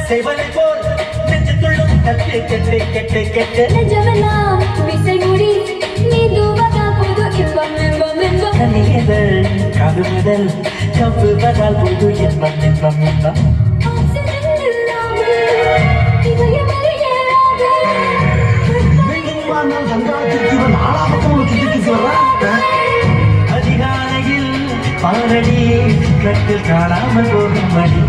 சேவலை போல் நெஞ்சத்துள்ளும் கெட்டு கெட்டு கெட்டு கெட்டு நெஞ்சமெல்லாம் விசை முடி நீ தூவதா புது இன்பம் இன்பம் இன்பம் கனியதழ் காது முதல் கவ்வுவதால் புது இன்பம் இன்பம் இன்பம் ஆக்சிஜன் இல்லாமல் இதயமே ஏறாது அதிகாலையில் பாரடி கட்டில் காணாமல் போகும் வழி